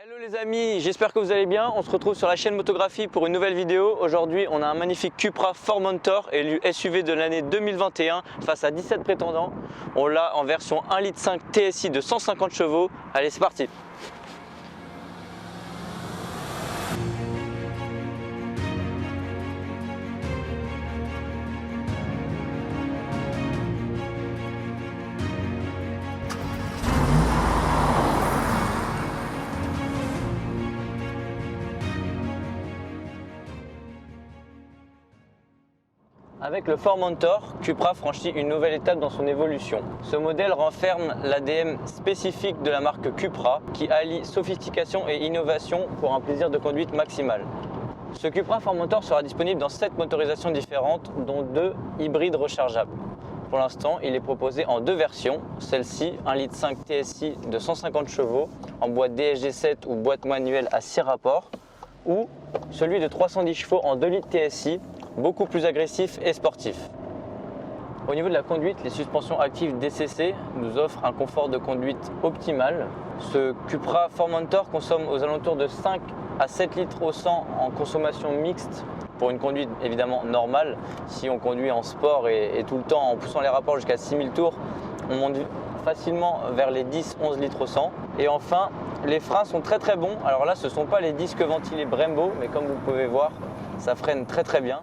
Hello les amis, j'espère que vous allez bien. On se retrouve sur la chaîne Motographie pour une nouvelle vidéo. Aujourd'hui, on a un magnifique Cupra Formentor, élu SUV de l'année 2021 face à 17 prétendants. On l'a en version 1,5 litre TSI de 150 chevaux. Allez, c'est parti. Avec le Formentor, Cupra franchit une nouvelle étape dans son évolution. Ce modèle renferme l'ADN spécifique de la marque Cupra qui allie sophistication et innovation pour un plaisir de conduite maximal. Ce Cupra Formentor sera disponible dans 7 motorisations différentes, dont 2 hybrides rechargeables. Pour l'instant, il est proposé en 2 versions, celle-ci 1,5 litre TSI de 150 chevaux en boîte DSG7 ou boîte manuelle à 6 rapports, ou celui de 310 chevaux en 2 litres TSI, beaucoup plus agressif et sportif. Au niveau de la conduite, les suspensions actives DCC nous offrent un confort de conduite optimal. Ce Cupra Formentor consomme aux alentours de 5 à 7 litres au 100 en consommation mixte pour une conduite évidemment normale. Si on conduit en sport et tout le temps en poussant les rapports jusqu'à 6000 tours, on monte facilement vers les 10-11 litres au 100. Et enfin, les freins sont très bons. Alors là, ce ne sont pas les disques ventilés Brembo, mais comme vous pouvez voir, ça freine très bien.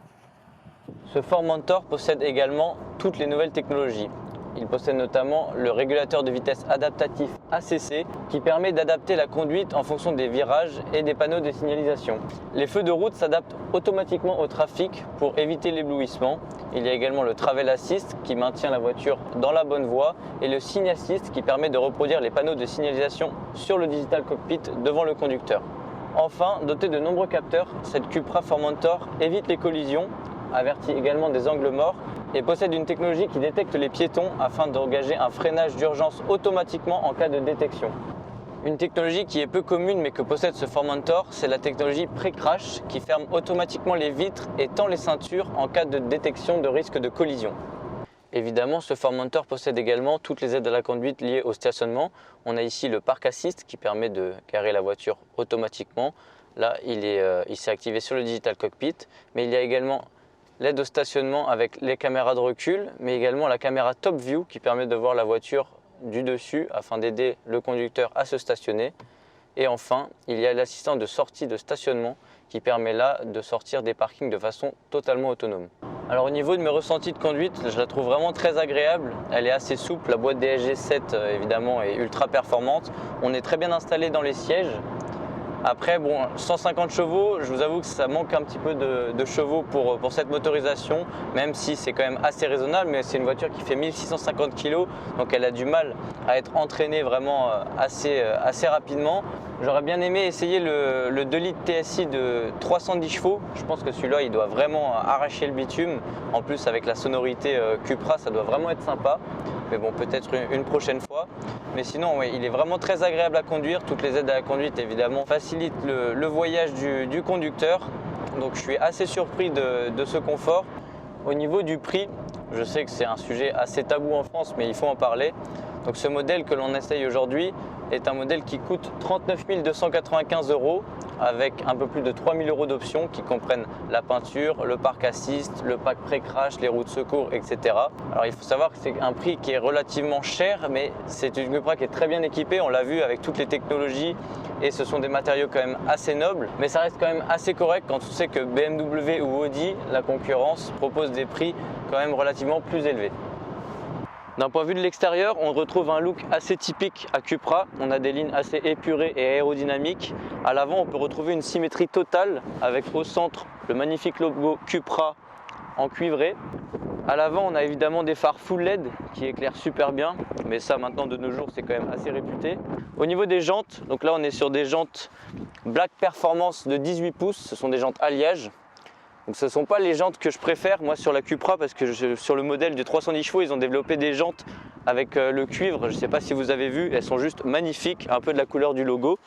Ce Formentor possède également toutes les nouvelles technologies. Il possède notamment le régulateur de vitesse adaptatif ACC qui permet d'adapter la conduite en fonction des virages et des panneaux de signalisation. Les feux de route s'adaptent automatiquement au trafic pour éviter l'éblouissement. Il y a également le Travel Assist qui maintient la voiture dans la bonne voie et le Signe Assist qui permet de reproduire les panneaux de signalisation sur le Digital Cockpit devant le conducteur. Enfin, doté de nombreux capteurs, cette Cupra Formentor évite les collisions, avertit également des angles morts et possède une technologie qui détecte les piétons afin d'engager un freinage d'urgence automatiquement en cas de détection. Une technologie qui est peu commune mais que possède ce Formentor, c'est la technologie pré-crash qui ferme automatiquement les vitres et tend les ceintures en cas de détection de risque de collision. Évidemment, ce Formentor possède également toutes les aides à la conduite liées au stationnement. On a ici le Park Assist qui permet de garer la voiture automatiquement. Là, il s'est activé sur le Digital Cockpit, mais il y a également l'aide au stationnement avec les caméras de recul, mais également la caméra Top View qui permet de voir la voiture du dessus afin d'aider le conducteur à se stationner. Et enfin, il y a l'assistant de sortie de stationnement qui permet là de sortir des parkings de façon totalement autonome. Alors au niveau de mes ressentis de conduite, je la trouve vraiment très agréable. Elle est assez souple, la boîte DSG7 évidemment est ultra performante. On est très bien installé dans les sièges. Après, bon, 150 chevaux, je vous avoue que ça manque un petit peu de chevaux pour cette motorisation, même si c'est quand même assez raisonnable, mais c'est une voiture qui fait 1650 kg, donc elle a du mal à être entraînée vraiment assez rapidement. J'aurais bien aimé essayer le 2 litres TSI de 310 chevaux. Je pense que celui-là, il doit vraiment arracher le bitume. En plus, avec la sonorité Cupra, ça doit vraiment être sympa. Mais bon, peut-être une prochaine fois. Mais sinon, oui, il est vraiment très agréable à conduire. Toutes les aides à la conduite, évidemment, facilitent le voyage du conducteur. Donc, je suis assez surpris de ce confort. Au niveau du prix, je sais que c'est un sujet assez tabou en France, mais il faut en parler. Donc, ce modèle que l'on essaye aujourd'hui est un modèle qui coûte 39 295 € avec un peu plus de 3 000 € d'options qui comprennent la peinture, le Park Assist, le pack pré-crash, les roues de secours, etc. Alors il faut savoir que c'est un prix qui est relativement cher, mais c'est une Cupra qui est très bien équipée, on l'a vu avec toutes les technologies et ce sont des matériaux quand même assez nobles, mais ça reste quand même assez correct quand on sait que BMW ou Audi, la concurrence, propose des prix quand même relativement plus élevés. D'un point de vue de l'extérieur, on retrouve un look assez typique à Cupra. On a des lignes assez épurées et aérodynamiques. À l'avant, on peut retrouver une symétrie totale avec au centre le magnifique logo Cupra en cuivré. À l'avant, on a évidemment des phares full LED qui éclairent super bien, mais ça maintenant de nos jours c'est quand même assez réputé. Au niveau des jantes, donc là on est sur des jantes Black Performance de 18 pouces, ce sont des jantes alliage. Donc ce ne sont pas les jantes que je préfère moi sur la Cupra parce que sur le modèle du 310 chevaux ils ont développé des jantes avec le cuivre, je ne sais pas si vous avez vu, elles sont juste magnifiques, un peu de la couleur du logo.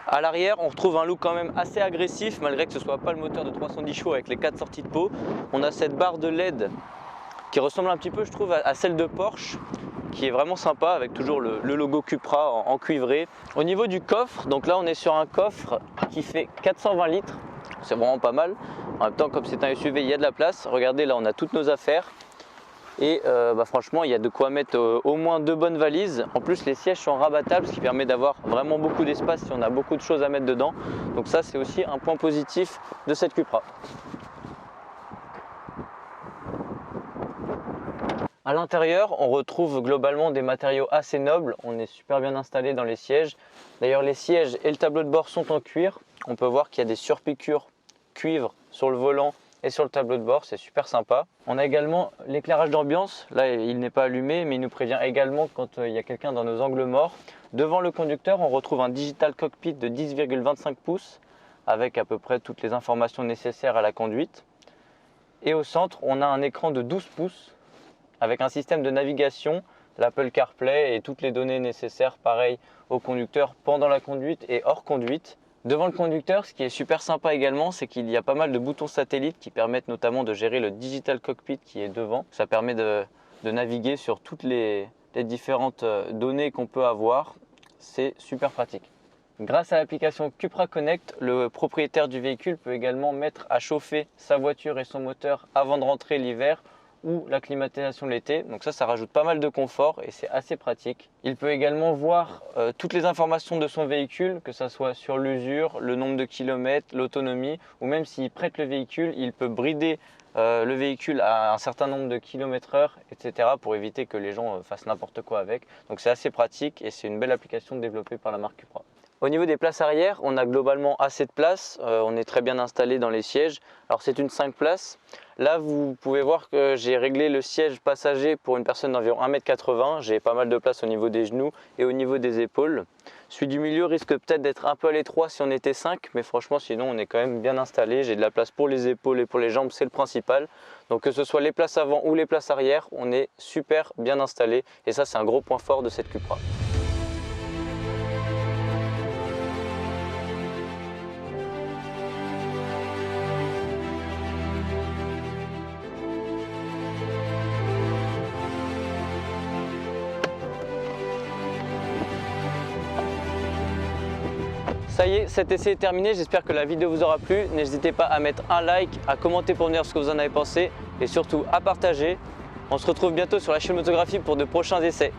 À l'arrière on retrouve un look quand même assez agressif malgré que ce ne soit pas le moteur de 310 chevaux avec les 4 sorties de pot. On a cette barre de LED qui ressemble un petit peu je trouve à celle de Porsche qui est vraiment sympa avec toujours le logo Cupra en cuivré. Au niveau du coffre, donc là on est sur un coffre qui fait 420 litres, c'est vraiment pas mal. En même temps, comme c'est un SUV, il y a de la place. Regardez, là on a toutes nos affaires. Et franchement, il y a de quoi mettre au moins 2 bonnes valises. En plus, les sièges sont rabattables, ce qui permet d'avoir vraiment beaucoup d'espace si on a beaucoup de choses à mettre dedans. Donc ça, c'est aussi un point positif de cette Cupra. À l'intérieur, on retrouve globalement des matériaux assez nobles. On est super bien installé dans les sièges. D'ailleurs, les sièges et le tableau de bord sont en cuir. On peut voir qu'il y a des surpiqûres cuivre sur le volant et sur le tableau de bord, c'est super sympa. On a également l'éclairage d'ambiance. Là, il n'est pas allumé, mais il nous prévient également quand il y a quelqu'un dans nos angles morts. Devant le conducteur, on retrouve un digital cockpit de 10,25 pouces avec à peu près toutes les informations nécessaires à la conduite. Et au centre, on a un écran de 12 pouces avec un système de navigation, l'Apple CarPlay et toutes les données nécessaires, pareil, au conducteur pendant la conduite et hors conduite. Devant le conducteur, ce qui est super sympa également, c'est qu'il y a pas mal de boutons satellites qui permettent notamment de gérer le digital cockpit qui est devant. Ça permet de naviguer sur toutes les différentes données qu'on peut avoir. C'est super pratique. Grâce à l'application Cupra Connect, le propriétaire du véhicule peut également mettre à chauffer sa voiture et son moteur avant de rentrer l'hiver ou la climatisation l'été. Donc ça rajoute pas mal de confort et c'est assez pratique. Il peut également voir toutes les informations de son véhicule, que ce soit sur l'usure, le nombre de kilomètres, l'autonomie, ou même s'il prête le véhicule, il peut brider le véhicule à un certain nombre de kilomètres/heure, etc. pour éviter que les gens fassent n'importe quoi avec. Donc c'est assez pratique et c'est une belle application développée par la marque Cupra. Au niveau des places arrière, on a globalement assez de place, on est très bien installé dans les sièges. Alors c'est une 5 places. Là vous pouvez voir que j'ai réglé le siège passager pour une personne d'environ 1,80 m. J'ai pas mal de place au niveau des genoux et au niveau des épaules. Celui du milieu risque peut-être d'être un peu à l'étroit si on était 5, mais franchement sinon on est quand même bien installé. J'ai de la place pour les épaules et pour les jambes, c'est le principal. Donc que ce soit les places avant ou les places arrière, on est super bien installé et ça c'est un gros point fort de cette Cupra. Ça y est, cet essai est terminé, j'espère que la vidéo vous aura plu. N'hésitez pas à mettre un like, à commenter pour me dire ce que vous en avez pensé et surtout à partager. On se retrouve bientôt sur la chaîne Motographie pour de prochains essais.